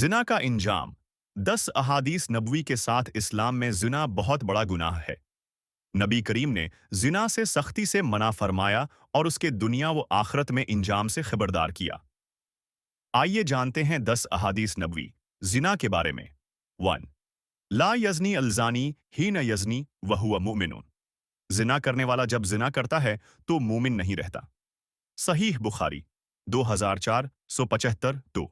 जिना का इंजाम 10 अहादीस नबवी के साथ इस्लाम में जिना बहुत बड़ा गुनाह है। नबी करीम ने जिना से सख्ती से मना फरमाया और उसके दुनिया व आखरत में इंजाम से खबरदार किया। आइए जानते हैं 10 अहादीस नबवी जिना के बारे में। 1. ला यजनी अलजानी ही न यजनी वहुवा मुमिनुन। जिना करने वाला जब जिना करता है तो मूमिन नहीं रहता। सहीह बुखारी 2475 2.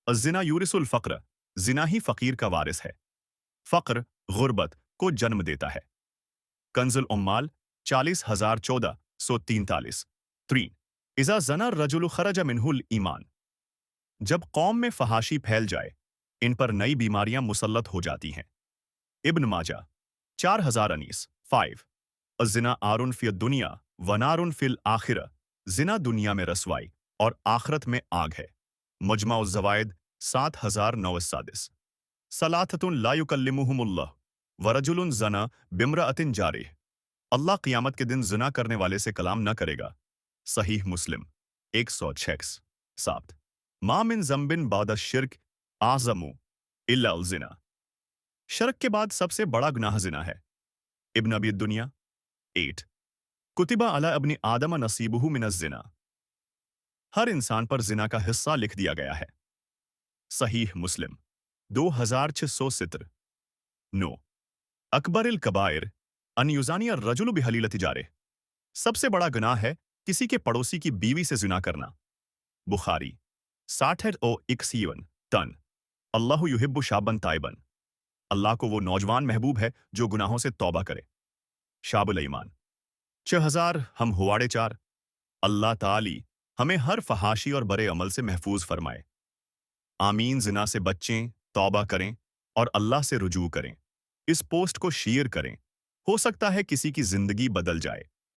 जिना यूरिसुल फ़क्र, जिना ही फ़कीर का वारिस है। फ़क्र गुर्बत को जन्म देता है। कंजुल उम्माल 40,1443 3. इज़ा जना रजुल खरज मिनहुल ईमान। जब कौम में फहाशी फैल जाए, इन पर नई बीमारियां मुसल्लत हो जाती हैं। इब्न माजा 4019 5. जिना आरुन फिय दुनिया वनारुन फिल आखिरा। जिना दुनिया में रसवाई और आखरत में आग है। मुजमा उज़ ज़वाइद 7937। सलाथतुन ला युकल्लिमुहुमुल्लाह वरजुलुन जना बिम्रअतिन जारिह। अल्लाह क़यामत के दिन ज़िना करने वाले से कलाम न करेगा। सहीह मुस्लिम 106 7. मा मिन ज़म्बिन बाद शिर्क आज़मु इल्ला अल ज़िना। शर्क के बाद सबसे बड़ा गुनाह ज़िना है। इब्न अबी दुनिया 8. कुतिबा अला अब्नि आदम नसीबुहु मिनज़ ज़िना। हर इंसान पर ज़िना का हिस्सा लिख दिया गया है। सहीह मुस्लिम 2670 9. अकबर इल कबायर अन युज़ानिया रजुलु बिहलीलति जारिह। सबसे बड़ा गुनाह है किसी के पड़ोसी की बीवी से ज़िना करना। बुखारी 60 तन। अल्लाहु युहिब्बु शाबन ताइबन। अल्लाह को वो नौजवान महबूब है जो गुनाहों से तौबा करे। शाबुल ईमान 6000 हम हुआड़े 4। अल्लाह ताली हमें हर फहाशी और बरे अमल से महफूज फरमाए। आमीन। ज़िना से बच्चें, तौबा करें और अल्लाह से रुजू करें। इस पोस्ट को शेयर करें। हो सकता है किसी की जिंदगी बदल जाए।